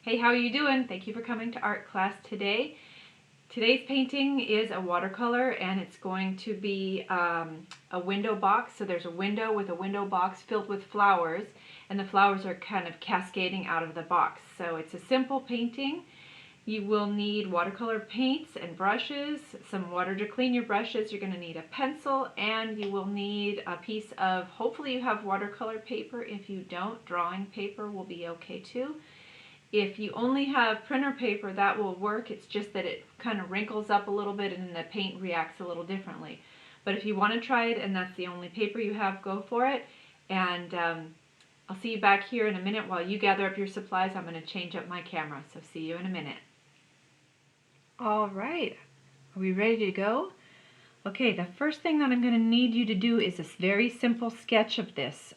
Hey, how are you doing? Thank you for coming to art class today. Today's painting is a watercolor and it's going to be a window box. So there's a window with a window box filled with flowers, and the flowers are kind of cascading out of the box. So it's a simple painting. You will need watercolor paints and brushes, some water to clean your brushes. You're going to need a pencil, and you will need a piece of, hopefully you have watercolor paper. If you don't, drawing paper will be okay too. If you only have printer paper, that will work. It's just that it kind of wrinkles up a little bit and the paint reacts a little differently. But if you want to try it and that's the only paper you have, go for it. And I'll see you back here in a minute while you gather up your supplies. I'm going to change up my camera, so see you in a minute. All right, are we ready to go? Okay, the first thing that I'm going to need you to do is this very simple sketch of this.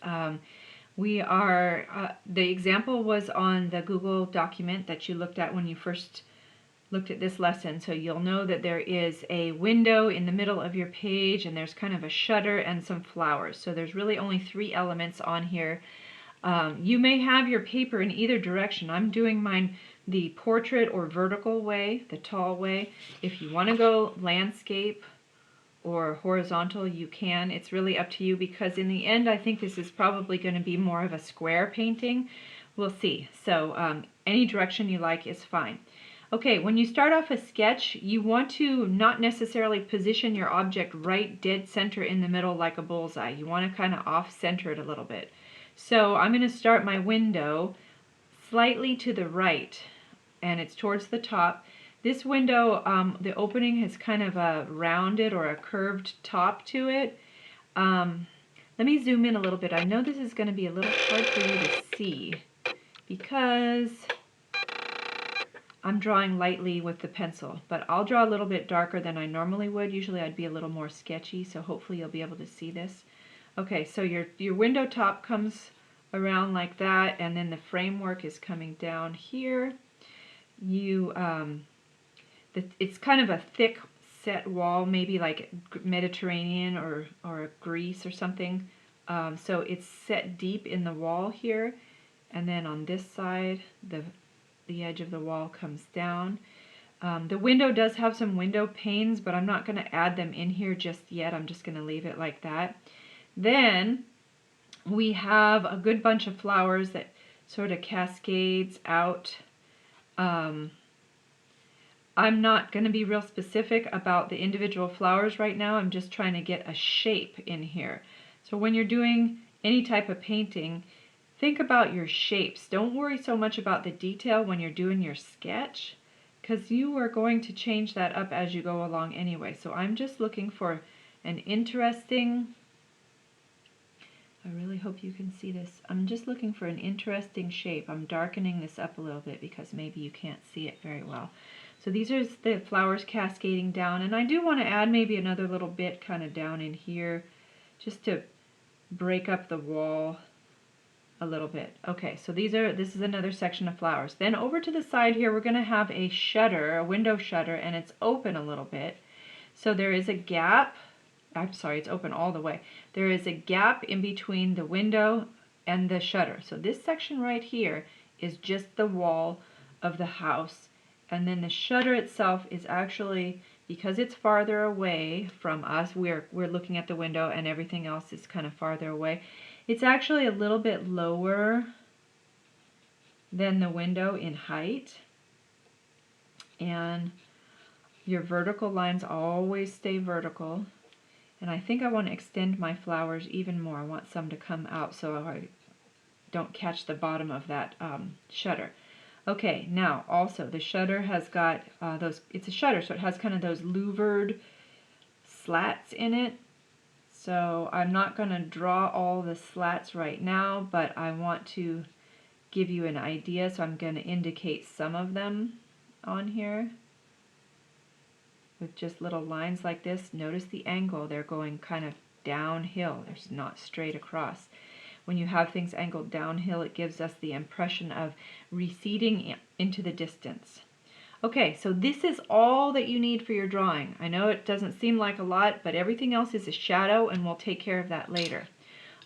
The example was on the Google document that you looked at when you first looked at this lesson, so you'll know that there is a window in the middle of your page and there's kind of a shutter and some flowers. So there's really only 3 elements on here. You may have your paper in either direction. I'm doing mine the portrait or vertical way, the tall way. If you want to go landscape or horizontal, you can. It's really up to you, because in the end I think this is probably going to be more of a square painting. We'll see. So any direction you like is fine. Okay, when you start off a sketch, you want to not necessarily position your object right dead center in the middle like a bullseye. You want to kind of off-center it a little bit. So I'm going to start my window slightly to the right, and it's towards the top. This window, the opening has kind of a rounded or a curved top to it. Let me zoom in a little bit. I know this is going to be a little hard for you to see because I'm drawing lightly with the pencil, but I'll draw a little bit darker than I normally would. Usually I'd be a little more sketchy, so hopefully you'll be able to see this. Okay, so your window top comes around like that, and then the framework is coming down here. It's kind of a thick set wall, maybe like Mediterranean or Greece or something. So it's set deep in the wall here, and then on this side the edge of the wall comes down. The window does have some window panes, but I'm not going to add them in here just yet. I'm just going to leave it like that. Then we have a good bunch of flowers that sort of cascades out. I'm not going to be real specific about the individual flowers right now. I'm just trying to get a shape in here. So when you're doing any type of painting, think about your shapes. Don't worry so much about the detail when you're doing your sketch, because you are going to change that up as you go along anyway. So I'm just looking for an interesting, I really hope you can see this. I'm just looking for an interesting shape. I'm darkening this up a little bit because maybe you can't see it very well. So these are the flowers cascading down, and I do want to add maybe another little bit kind of down in here just to break up the wall a little bit. Okay, so this is another section of flowers. Then over to the side here we're going to have a shutter, a window shutter, and it's open a little bit. So there is a gap. I'm sorry, it's open all the way. There is a gap in between the window and the shutter. So this section right here is just the wall of the house. And then the shutter itself is actually, because it's farther away from us, we're looking at the window and everything else is kind of farther away. It's actually a little bit lower than the window in height. And your vertical lines always stay vertical. And I think I want to extend my flowers even more. I want some to come out so I don't catch the bottom of that shutter. Okay, now also the shutter has got it's a shutter, so it has kind of those louvered slats in it. So I'm not going to draw all the slats right now, but I want to give you an idea, so I'm going to indicate some of them on here with just little lines like this. Notice the angle. They're going kind of downhill. They're not straight across. When you have things angled downhill, it gives us the impression of receding into the distance. Okay, so this is all that you need for your drawing. I know it doesn't seem like a lot, but everything else is a shadow, and we'll take care of that later.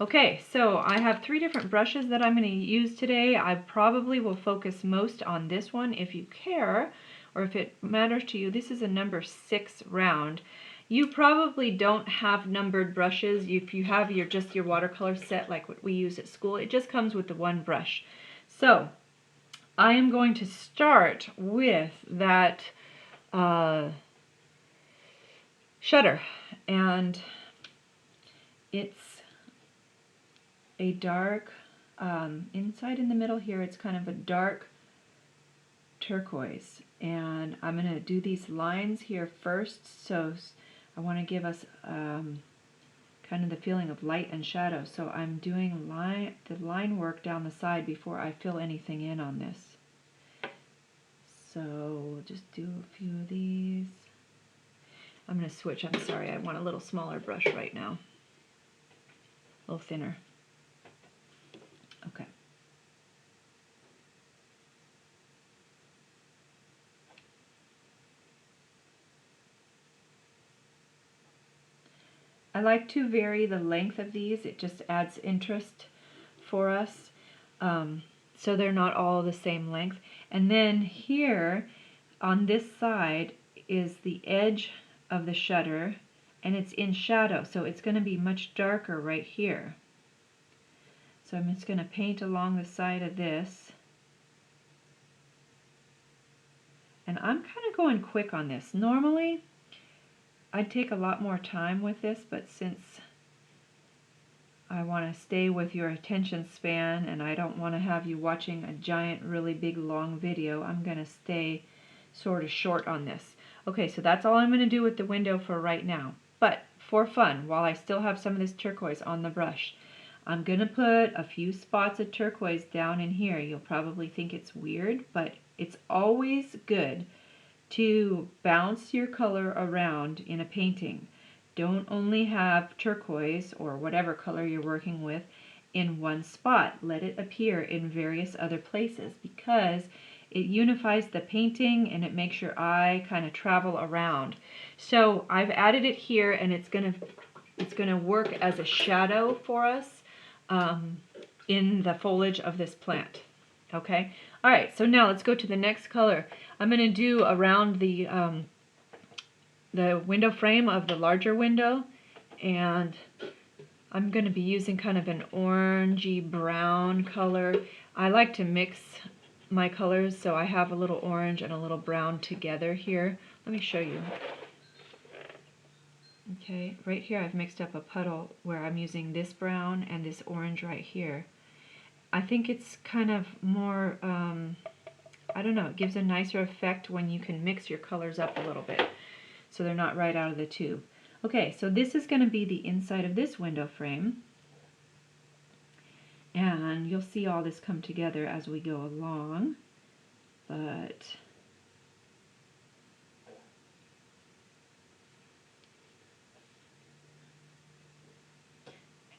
Okay, so I have 3 different brushes that I'm going to use today. I probably will focus most on this one if you care, or if it matters to you. This is a number 6 round. You probably don't have numbered brushes. If you have just your watercolor set like what we use at school, it just comes with the one brush. So I am going to start with that shutter, and it's a dark, inside in the middle here, it's kind of a dark turquoise. And I'm going to do these lines here first, so I want to give us kind of the feeling of light and shadow. So I'm doing the line work down the side before I fill anything in on this. So we'll just do a few of these. I'm going to switch, I'm sorry, I want a little smaller brush right now. A little thinner. Okay. I like to vary the length of these. It just adds interest for us. So they're not all the same length. And then here on this side is the edge of the shutter, and it's in shadow, so it's going to be much darker right here. So I'm just going to paint along the side of this. And I'm kind of going quick on this. Normally, I'd take a lot more time with this, but since I want to stay with your attention span and I don't want to have you watching a giant, really big, long video, I'm going to stay sort of short on this. Okay, so that's all I'm going to do with the window for right now. But for fun, while I still have some of this turquoise on the brush, I'm going to put a few spots of turquoise down in here. You'll probably think it's weird, but it's always good to bounce your color around in a painting. Don't only have turquoise or whatever color you're working with in one spot. Let it appear in various other places, because it unifies the painting and it makes your eye kind of travel around. So I've added it here, and it's gonna work as a shadow for us in the foliage of this plant. Okay. All right. So now let's go to the next color. I'm going to do around the window frame of the larger window, and I'm going to be using kind of an orangey brown color. I like to mix my colors, so I have a little orange and a little brown together here. Let me show you. Okay, right here I've mixed up a puddle where I'm using this brown and this orange right here. I think it's kind of more, I don't know, it gives a nicer effect when you can mix your colors up a little bit so they're not right out of the tube. Okay, so this is going to be the inside of this window frame, and you'll see all this come together as we go along, but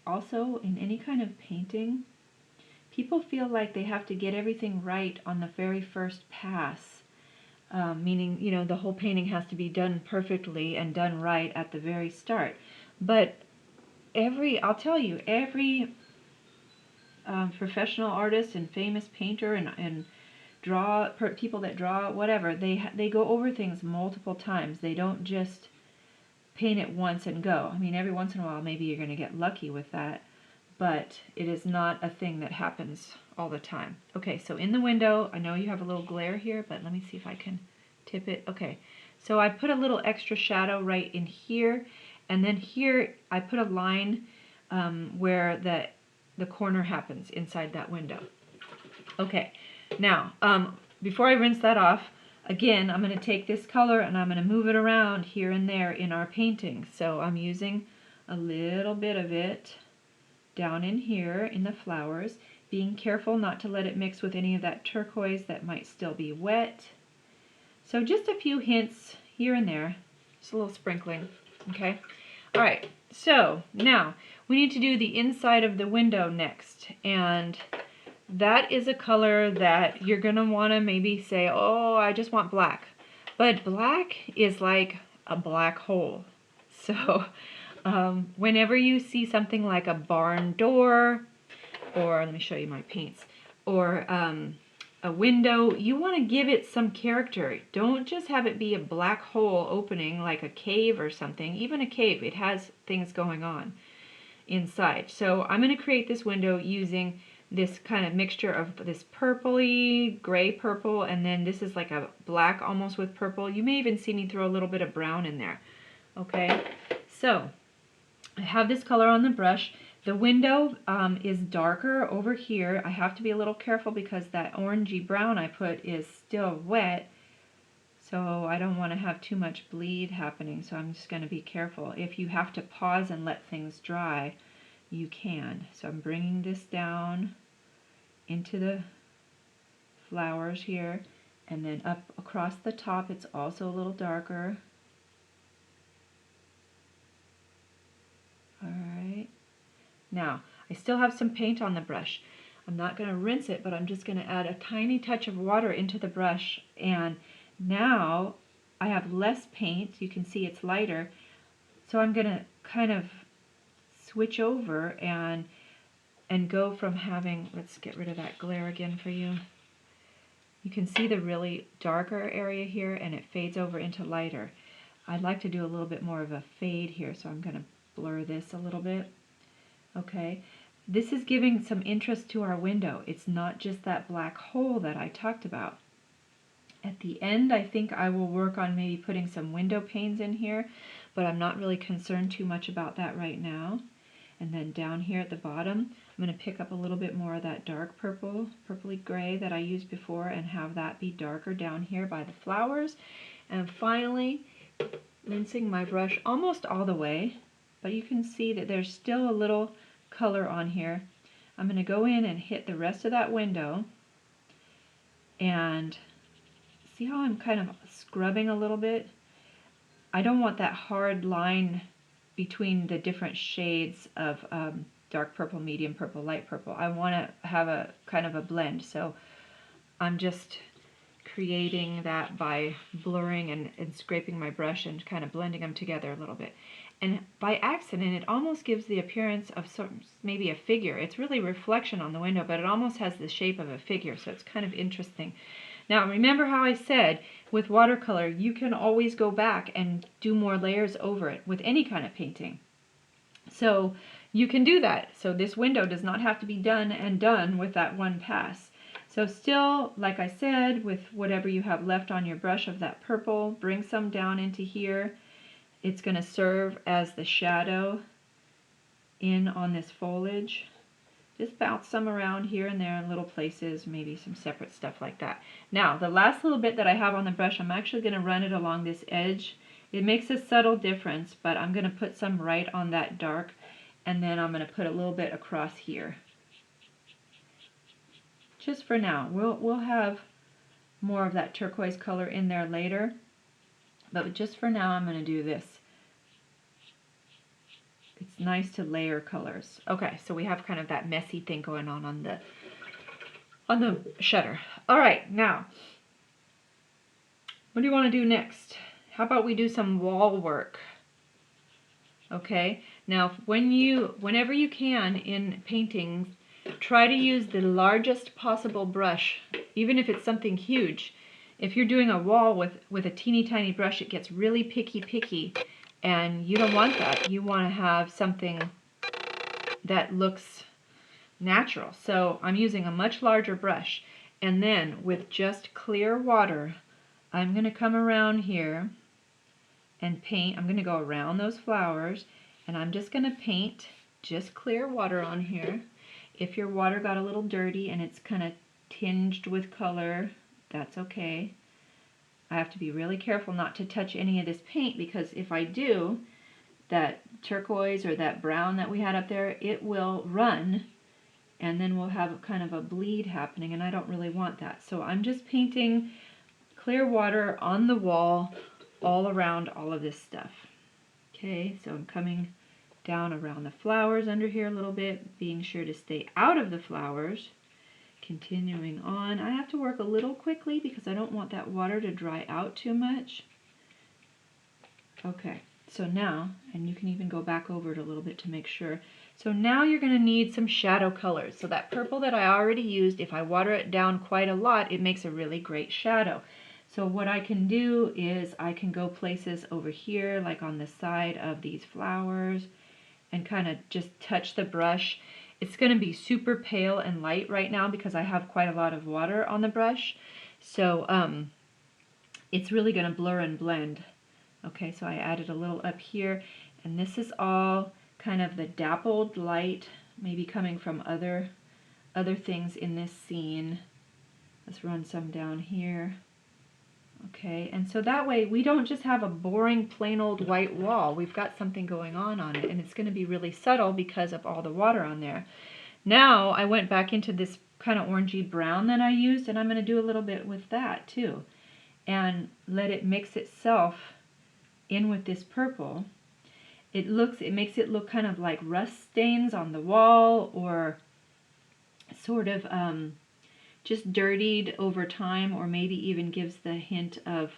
also in any kind of painting, people feel like they have to get everything right on the very first pass, meaning, you know, the whole painting has to be done perfectly and done right at the very start. But I'll tell you, every professional artist and famous painter and people that draw, whatever, they go over things multiple times. They don't just paint it once and go. I mean, every once in a while maybe you're going to get lucky with that, but it is not a thing that happens all the time. Okay, so in the window, I know you have a little glare here, but let me see if I can tip it. Okay, so I put a little extra shadow right in here, and then here I put a line where the corner happens inside that window. Okay, now before I rinse that off, again, I'm going to take this color and I'm going to move it around here and there in our painting. So I'm using a little bit of it down in here in the flowers, being careful not to let it mix with any of that turquoise that might still be wet. So just a few hints here and there, just a little sprinkling, okay? All right, so now we need to do the inside of the window next, and that is a color that you're going to want to maybe say, oh, I just want black. But black is like a black hole. So Whenever you see something like a barn door, or let me show you my paints, or a window, you want to give it some character. Don't just have it be a black hole opening like a cave or something. Even a cave, it has things going on inside. So I'm going to create this window using this kind of mixture of this purpley, gray purple, and then this is like a black almost with purple. You may even see me throw a little bit of brown in there. Okay, so I have this color on the brush. The window is darker over here. I have to be a little careful because that orangey brown I put is still wet, so I don't want to have too much bleed happening, so I'm just going to be careful. If you have to pause and let things dry, you can. So I'm bringing this down into the flowers here, and then up across the top it's also a little darker. Alright. Now, I still have some paint on the brush. I'm not going to rinse it, but I'm just going to add a tiny touch of water into the brush, and now I have less paint. You can see it's lighter. So I'm going to kind of switch over and go from having, let's get rid of that glare again for you. You can see the really darker area here, and it fades over into lighter. I'd like to do a little bit more of a fade here, so I'm going to blur this a little bit. Okay, this is giving some interest to our window. It's not just that black hole that I talked about. At the end, I think I will work on maybe putting some window panes in here, but I'm not really concerned too much about that right now. And then down here at the bottom, I'm going to pick up a little bit more of that dark purple, purpley gray that I used before, and have that be darker down here by the flowers. And finally, rinsing my brush almost all the way, but you can see that there's still a little color on here. I'm going to go in and hit the rest of that window, and see how I'm kind of scrubbing a little bit? I don't want that hard line between the different shades of dark purple, medium purple, light purple. I want to have a kind of a blend, so I'm just creating that by blurring and scraping my brush and kind of blending them together a little bit. And by accident, it almost gives the appearance of maybe a figure. It's really reflection on the window, but it almost has the shape of a figure, so it's kind of interesting. Now, remember how I said with watercolor, you can always go back and do more layers over it with any kind of painting. So you can do that. So this window does not have to be done and done with that one pass. So still, like I said, with whatever you have left on your brush of that purple, bring some down into here. It's going to serve as the shadow in on this foliage. Just bounce some around here and there in little places, maybe some separate stuff like that. Now, the last little bit that I have on the brush, I'm actually going to run it along this edge. It makes a subtle difference, but I'm going to put some right on that dark, and then I'm going to put a little bit across here. Just for now. We'll have more of that turquoise color in there later, but just for now I'm going to do this. It's nice to layer colors. Okay, so we have kind of that messy thing going on the shutter. All right, now, what do you want to do next? How about we do some wall work? Okay, now whenever you can in painting, try to use the largest possible brush, even if it's something huge. If you're doing a wall with a teeny tiny brush, it gets really picky. And you don't want that. You want to have something that looks natural. So I'm using a much larger brush. And then with just clear water, I'm going to come around here and paint. I'm going to go around those flowers, and I'm just going to paint just clear water on here. If your water got a little dirty and it's kind of tinged with color, that's okay. I have to be really careful not to touch any of this paint, because if I do, that turquoise or that brown that we had up there, it will run, and then we'll have kind of a bleed happening, and I don't really want that. So I'm just painting clear water on the wall all around all of this stuff. Okay, so I'm coming down around the flowers under here a little bit, being sure to stay out of the flowers. Continuing on, I have to work a little quickly because I don't want that water to dry out too much. Okay, So now, and you can even go back over it a little bit to make sure. So now you're going to need some shadow colors. So that purple that I already used, if I water it down quite a lot, it makes a really great shadow. So what I can do is I can go places over here, like on the side of these flowers, and kind of just touch the brush. It's going to be super pale and light right now because I have quite a lot of water on the brush. So it's really going to blur and blend. Okay, so I added a little up here, and this is all kind of the dappled light, maybe coming from other things in this scene. Let's run some down here. Okay, and so that way we don't just have a boring plain old white wall. We've got something going on it, and it's going to be really subtle because of all the water on there. Now I went back into this kind of orangey brown that I used, and I'm going to do a little bit with that too, and let it mix itself in with this purple. It makes it look kind of like rust stains on the wall, or sort of just dirtied over time, or maybe even gives the hint of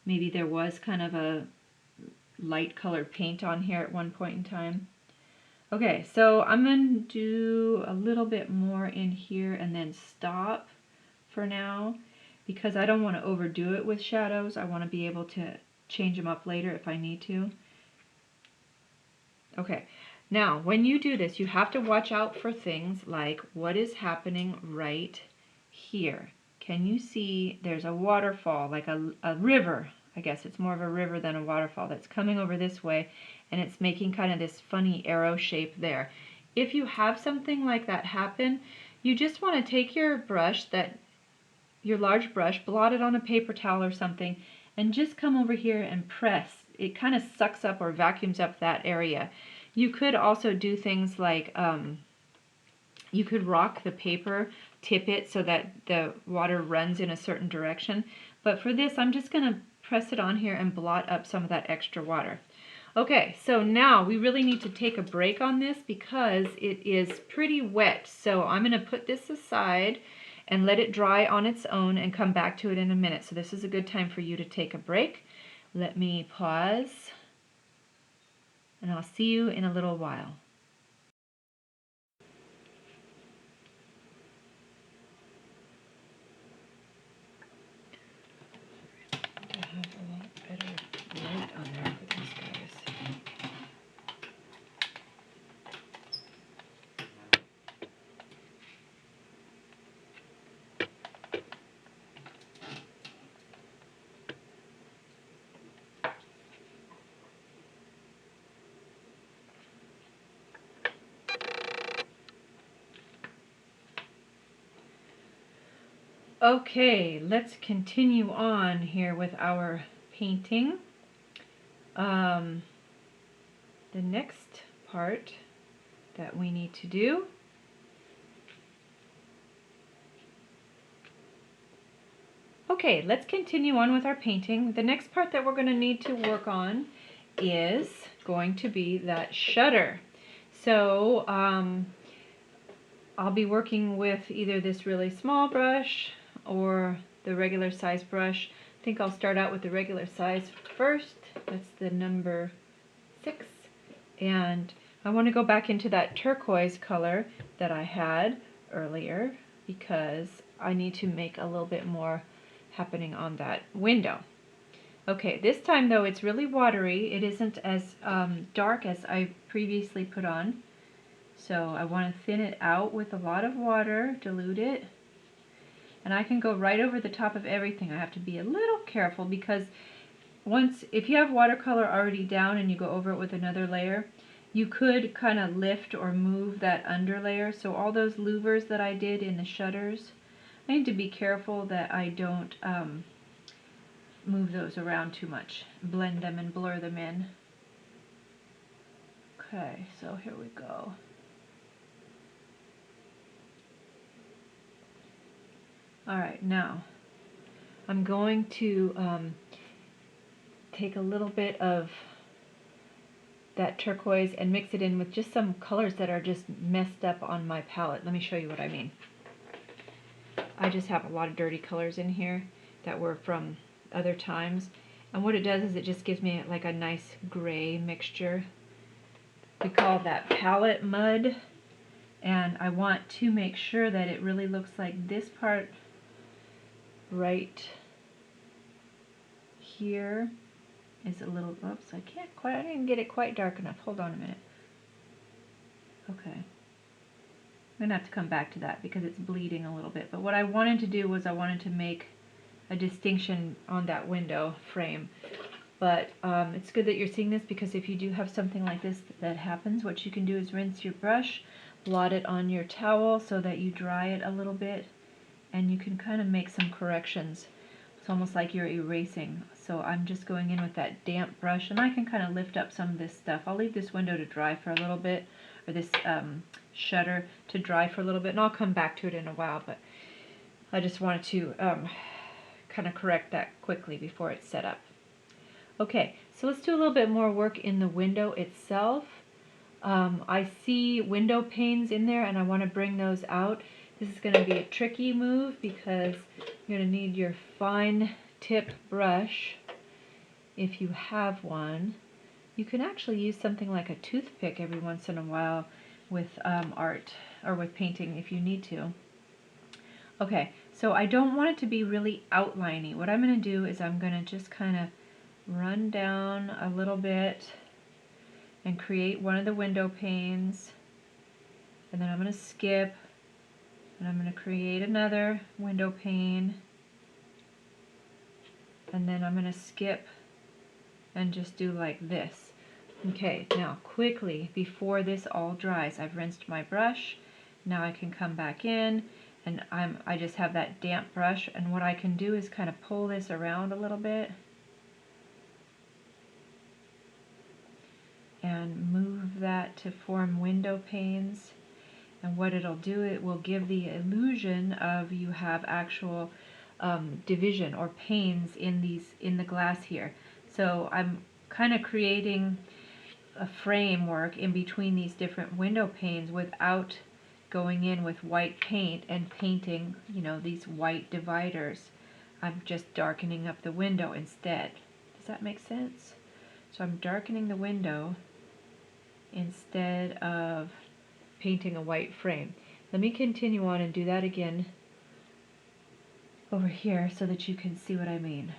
maybe there was kind of a light colored paint on here at one point in time. Okay, so I'm going to do a little bit more in here and then stop for now, because I don't want to overdo it with shadows. I want to be able to change them up later if I need to. Okay, now when you do this, you have to watch out for things like what is happening right here. Can you see there's a waterfall, like a river? I guess it's more of a river than a waterfall that's coming over this way, and it's making kind of this funny arrow shape there. If you have something like that happen, you just want to take your brush, your large brush, blot it on a paper towel or something, and just come over here and press. It kind of sucks up or vacuums up that area. You could also do things like you could rock the paper, tip it so that the water runs in a certain direction. But for this, I'm just going to press it on here and blot up some of that extra water. Okay, so now we really need to take a break on this because it is pretty wet. So I'm going to put this aside and let it dry on its own and come back to it in a minute. So this is a good time for you to take a break. Let me pause, and I'll see you in a little while. I have a lot better light on there for these guys. Okay, let's continue on here with our painting. The next part that we need to do Okay, let's continue on with our painting. The next part that we're going to need to work on is going to be that shutter. So I'll be working with either this really small brush or the regular size brush. I think I'll start out with the regular size first. That's the number 6. And I want to go back into that turquoise color that I had earlier because I need to make a little bit more happening on that window. Okay, this time though it's really watery. It isn't as dark as I previously put on. So I want to thin it out with a lot of water, dilute it. And I can go right over the top of everything. I have to be a little careful because if you have watercolor already down and you go over it with another layer, you could kind of lift or move that under layer. So all those louvers that I did in the shutters, I need to be careful that I don't move those around too much, blend them and blur them in. Okay, so here we go. Alright, now I'm going to take a little bit of that turquoise and mix it in with just some colors that are just messed up on my palette. Let me show you what I mean. I just have a lot of dirty colors in here that were from other times, And what it does is it just gives me like a nice gray mixture. We call that Pallet Mud. And I want to make sure that it really looks like this part right here is a little, oops, I didn't get it quite dark enough. Hold on a minute. Okay. I'm going to have to come back to that because it's bleeding a little bit. But what I wanted to do was I wanted to make a distinction on that window frame. But it's good that you're seeing this, because if you do have something like this that happens, what you can do is rinse your brush, blot it on your towel so that you dry it a little bit, and you can kind of make some corrections. It's almost like you're erasing. So I'm just going in with that damp brush, and I can kind of lift up some of this stuff. I'll leave this window to dry for a little bit, or this shutter to dry for a little bit, and I'll come back to it in a while, but I just wanted to kind of correct that quickly before it's set up. Okay, so let's do a little bit more work in the window itself. I see window panes in there and I want to bring those out. This is going to be a tricky move because you're going to need your fine tip brush if you have one. You can actually use something like a toothpick every once in a while with art or with painting if you need to. Okay, so I don't want it to be really outliney. What I'm going to do is I'm going to just kind of run down a little bit and create one of the window panes, and then I'm going to skip and I'm going to create another window pane, and then I'm going to skip and just do like this. Okay, now quickly before this all dries, I've rinsed my brush. Now I can come back in and I just have that damp brush, and what I can do is kind of pull this around a little bit and move that to form window panes. And what it'll do, it will give the illusion of you have actual division or panes in the glass here. So I'm kind of creating a framework in between these different window panes without going in with white paint and painting, you know, these white dividers. I'm just darkening up the window instead. Does that make sense? So I'm darkening the window instead of painting a white frame. Let me continue on and do that again over here so that you can see what I mean.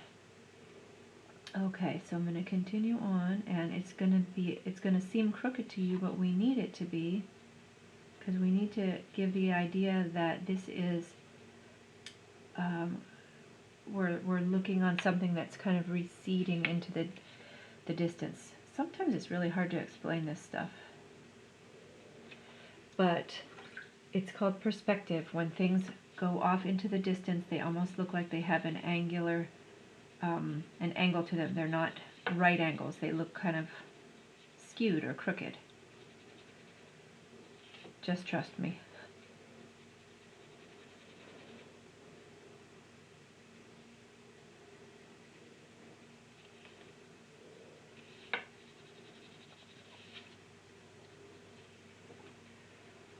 Okay, so I'm going to continue on, and it's going to seem crooked to you, but we need it to be, because we need to give the idea that this is we're looking on something that's kind of receding into the distance. Sometimes it's really hard to explain this stuff. But it's called perspective. When things go off into the distance, they almost look like they have an angle to them. They're not right angles. They look kind of skewed or crooked. Just trust me.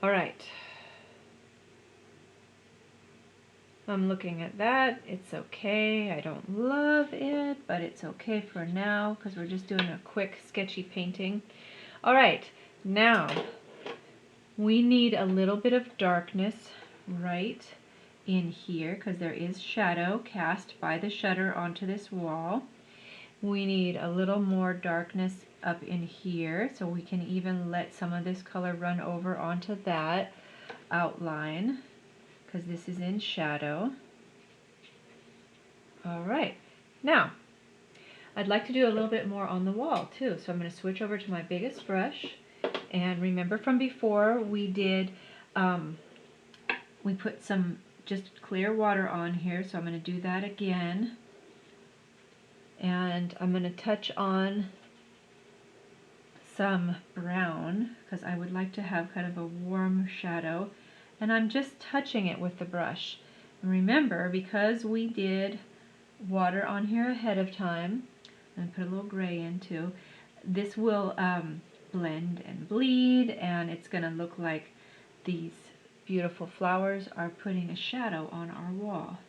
All right. I'm looking at that. It's okay. I don't love it, but it's okay for now because we're just doing a quick sketchy painting. All right. Now, we need a little bit of darkness right in here because there is shadow cast by the shutter onto this wall. We need a little more darkness up in here, so we can even let some of this color run over onto that outline because this is in shadow. Alright, now I'd like to do a little bit more on the wall too, so I'm going to switch over to my biggest brush, and remember from before we did we put some just clear water on here, so I'm going to do that again. And I'm going to touch on some brown because I would like to have kind of a warm shadow, and I'm just touching it with the brush. And remember, because we did water on here ahead of time, and put a little gray in too, this will blend and bleed, and it's going to look like these beautiful flowers are putting a shadow on our wall.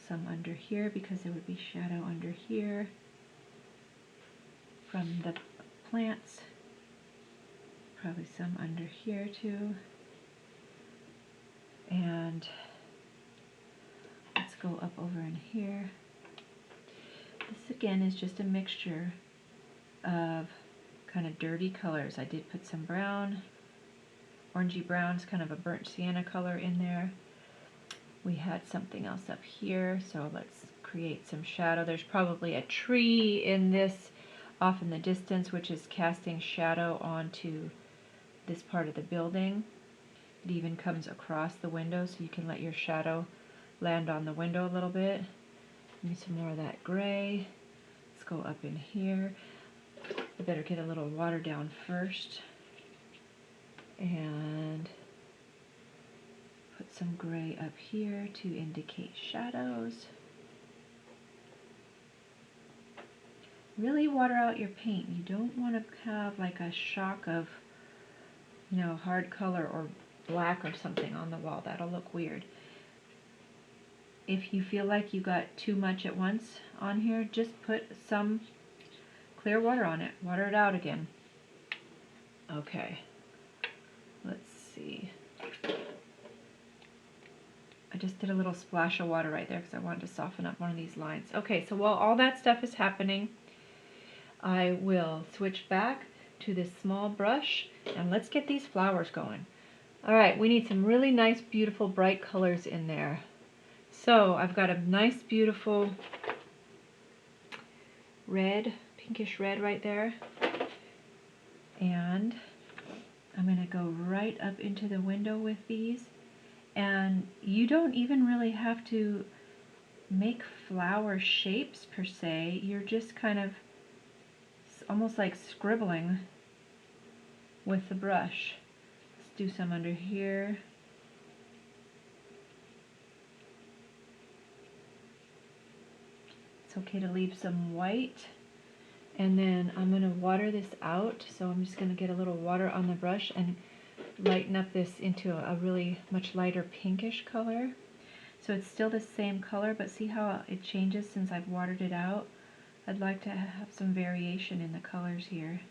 some under here because there would be shadow under here from the plants. Probably some under here too. And let's go up over in here. This again is just a mixture of kind of dirty colors. I did put some brown, orangey browns, kind of a burnt sienna color in there. We had something else up here, so let's create some shadow. There's probably a tree in this off in the distance, which is casting shadow onto this part of the building. It even comes across the window, so you can let your shadow land on the window a little bit. Give me some more of that gray. Let's go up in here. I better get a little water down first. And put some gray up here to indicate shadows. Really water out your paint. You don't want to have like a shock of, you know, hard color or black or something on the wall. That'll look weird. If you feel like you got too much at once on here, just put some clear water on it. Water it out again. Okay. Let's see. I just did a little splash of water right there because I wanted to soften up one of these lines. Okay, so while all that stuff is happening, I will switch back to this small brush and let's get these flowers going. Alright, we need some really nice, beautiful, bright colors in there. So I've got a nice, beautiful red, pinkish red right there. And I'm going to go right up into the window with these. And you don't even really have to make flower shapes per se. You're just kind of almost like scribbling with the brush. Let's do some under here. It's okay to leave some white. And then I'm going to water this out. So I'm just going to get a little water on the brush and lighten up this into a really much lighter pinkish color. So it's still the same color, but see how it changes since I've watered it out? I'd like to have some variation in the colors here.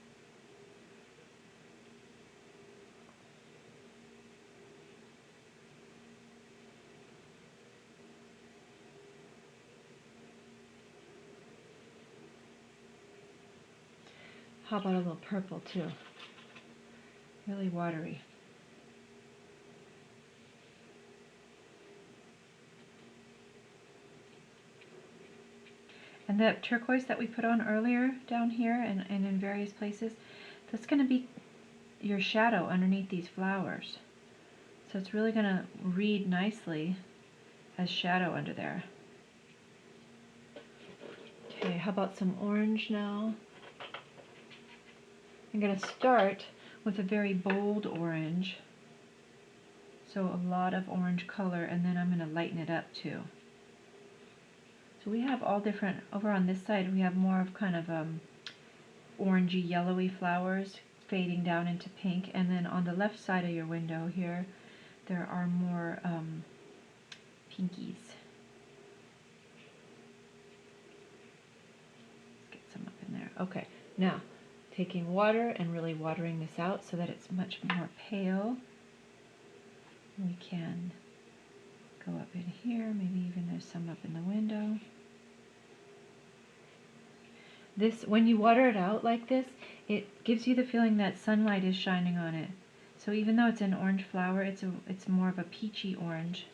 How about a little purple too? Really watery. And that turquoise that we put on earlier down here and in various places, that's going to be your shadow underneath these flowers. So it's really going to read nicely as shadow under there. Okay, how about some orange now? I'm going to start with a very bold orange. So a lot of orange color, and then I'm going to lighten it up too. So we have all different, over on this side we have more of kind of orangey yellowy flowers fading down into pink, and then on the left side of your window here there are more pinkies. Let's get some up in there. Okay, now taking water and really watering this out so that it's much more pale. We can go up in here, maybe even there's some up in the window. This, when you water it out like this, it gives you the feeling that sunlight is shining on it. So even though it's an orange flower, it's more of a peachy orange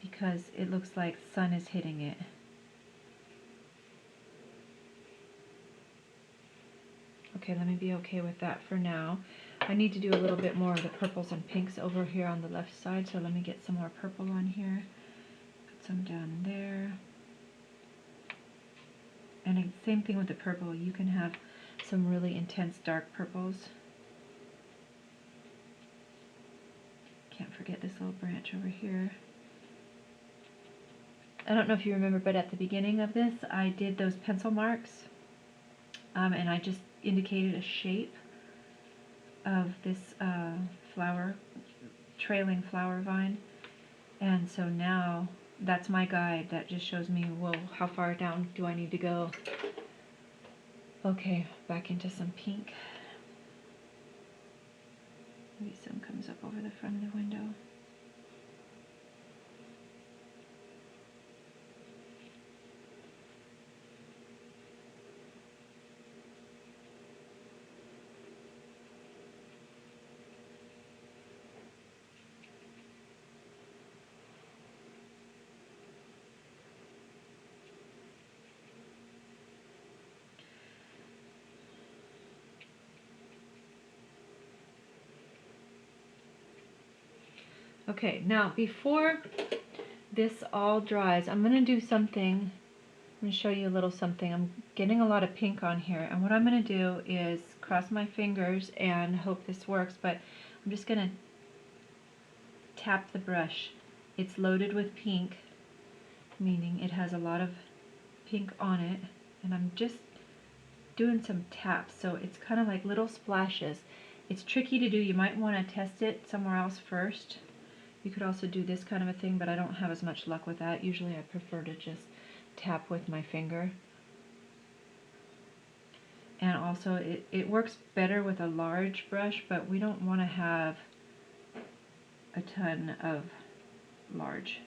because it looks like sun is hitting it. Okay, let me be okay with that for now. I need to do a little bit more of the purples and pinks over here on the left side, so let me get some more purple on here. Put some down there. And same thing with the purple. You can have some really intense dark purples. Can't forget this little branch over here. I don't know if you remember, but at the beginning of this, I did those pencil marks, and I just indicated a shape of this flower, trailing flower vine. And so now that's my guide. That just shows me, well, how far down do I need to go? Okay, back into some pink. Maybe some comes up over the front of the window. Okay, now before this all dries, I'm going to do something. I'm going to show you a little something. I'm getting a lot of pink on here, and what I'm going to do is cross my fingers and hope this works, but I'm just going to tap the brush. It's loaded with pink, meaning it has a lot of pink on it, and I'm just doing some taps, so it's kind of like little splashes. It's tricky to do. You might want to test it somewhere else first. You could also do this kind of a thing, but I don't have as much luck with that. Usually I prefer to just tap with my finger. And also it works better with a large brush, but we don't want to have a ton of large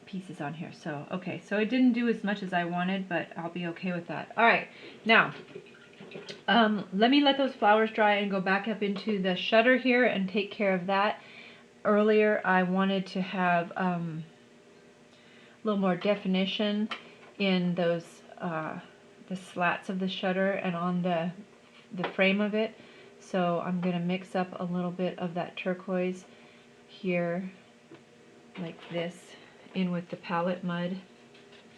pieces on here. So, okay, so it didn't do as much as I wanted, but I'll be okay with that. Alright, now, let me let those flowers dry and go back up into the shutter here and take care of that. Earlier I wanted to have a little more definition in those the slats of the shutter and on the frame of it, so I'm going to mix up a little bit of that turquoise here like this in with the Pallet Mud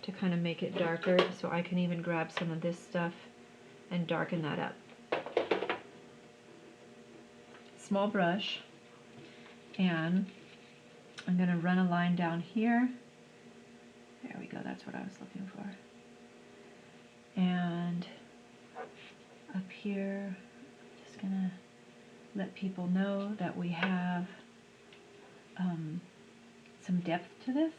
to kind of make it darker, so I can even grab some of this stuff and darken that up. Small brush, and I'm going to run a line down here. There we go, that's what I was looking for. And up here, I'm just going to let people know that we have some depth to this.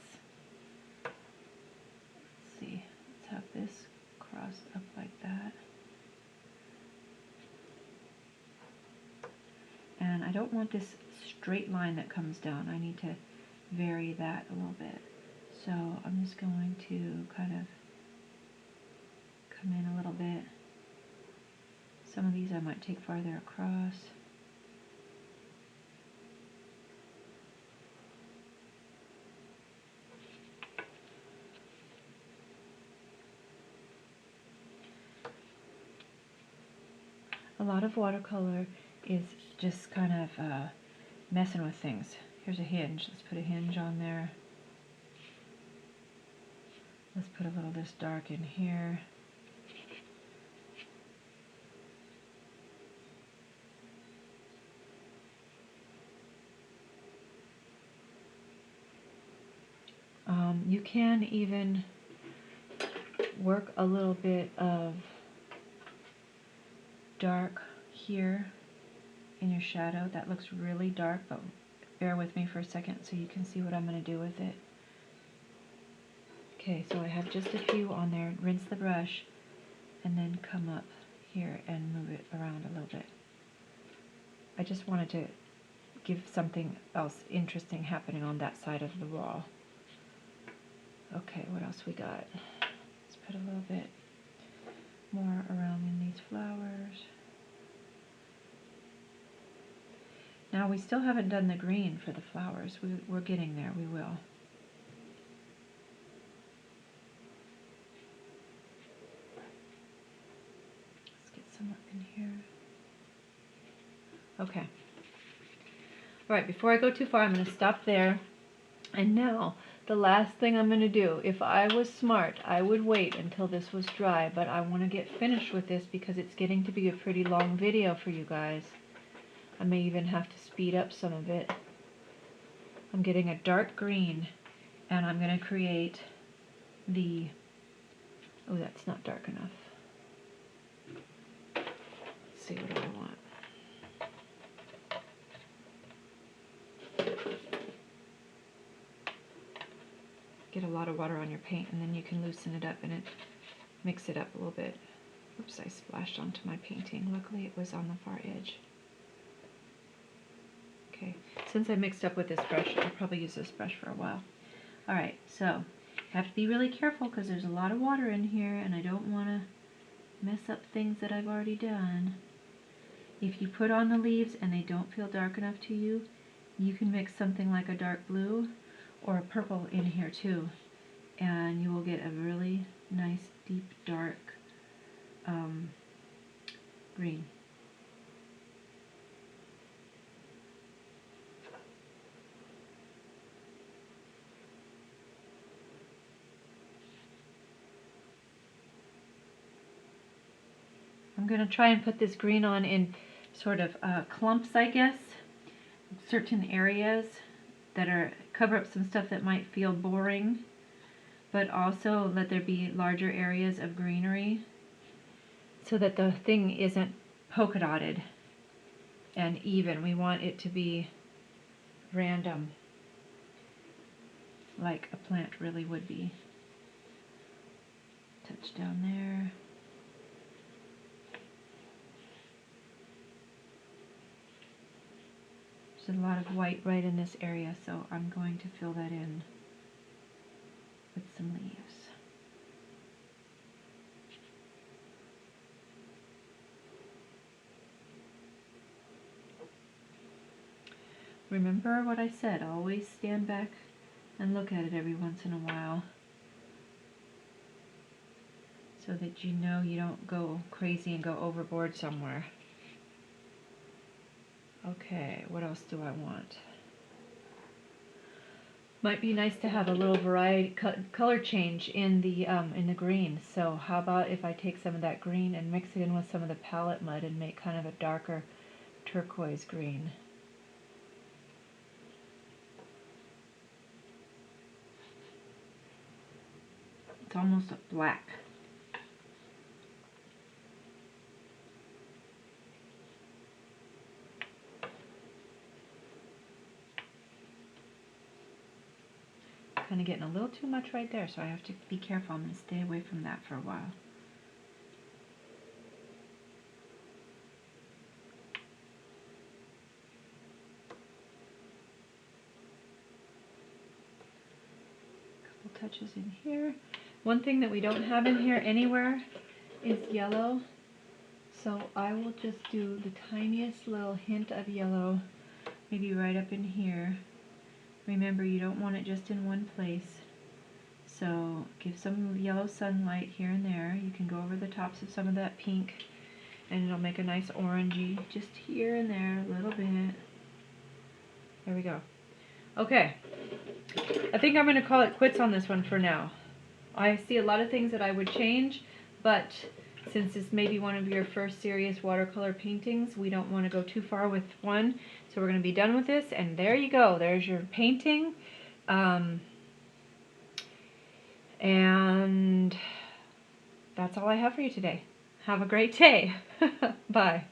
Let's see, let's have this cross up like that. And I don't want this straight line that comes down. I need to vary that a little bit. So I'm just going to kind of come in a little bit. Some of these I might take farther across. A lot of watercolor is just kind of messing with things. Here's a hinge. Let's put a hinge on there. Let's put a little of this dark in here. You can even work a little bit of dark here in your shadow. That looks really dark, but bear with me for a second so you can see what I'm going to do with it. Okay, so I have just a few on there. Rinse the brush and then come up here and move it around a little bit. I just wanted to give something else interesting happening on that side of the wall. Okay, what else we got? Let's put a little bit more around in these flowers. Now we still haven't done the green for the flowers. We're getting there, we will. Let's get some up in here. Okay. Alright, before I go too far, I'm going to stop there. And now, the last thing I'm going to do, if I was smart, I would wait until this was dry, but I want to get finished with this because it's getting to be a pretty long video for you guys. I may even have to speed up some of it. I'm getting a dark green, and I'm going to create the... Oh, that's not dark enough. Let's see, what do I want? get a lot of water on your paint, and then you can loosen it up and mix it up a little bit. Oops, I splashed onto my painting. Luckily it was on the far edge. Okay, since I mixed up with this brush, I'll probably use this brush for a while. Alright, so have to be really careful because there's a lot of water in here and I don't want to mess up things that I've already done. If you put on the leaves and they don't feel dark enough to you, you can mix something like a dark blue or a purple in here too, and you will get a really nice deep dark green. I'm going to try and put this green on in sort of clumps, I guess, certain areas that cover up some stuff that might feel boring, but also let there be larger areas of greenery so that the thing isn't polka dotted and even. We want it to be random, like a plant really would be. Touch down there. There's a lot of white right in this area, so I'm going to fill that in with some leaves. Remember what I said, always stand back and look at it every once in a while so that you know you don't go crazy and go overboard somewhere. Okay, what else do I want? Might be nice to have a little variety, color change in the green. So how about if I take some of that green and mix it in with some of the Pallet Mud and make kind of a darker turquoise green. It's almost a black. Kind of getting a little too much right there, so I have to be careful. I'm going to stay away from that for a while. Couple touches in here. One thing that we don't have in here anywhere is yellow, so I will just do the tiniest little hint of yellow, maybe right up in here. Remember, you don't want it just in one place, so give some yellow sunlight here and there. You can go over the tops of some of that pink and it'll make a nice orangey just here and there a little bit. There we go. Okay, I think I'm going to call it quits on this one for now. I see a lot of things that I would change, but since this may be one of your first serious watercolor paintings, we don't want to go too far with one, so we're going to be done with this, and there you go. There's your painting, and that's all I have for you today. Have a great day. Bye.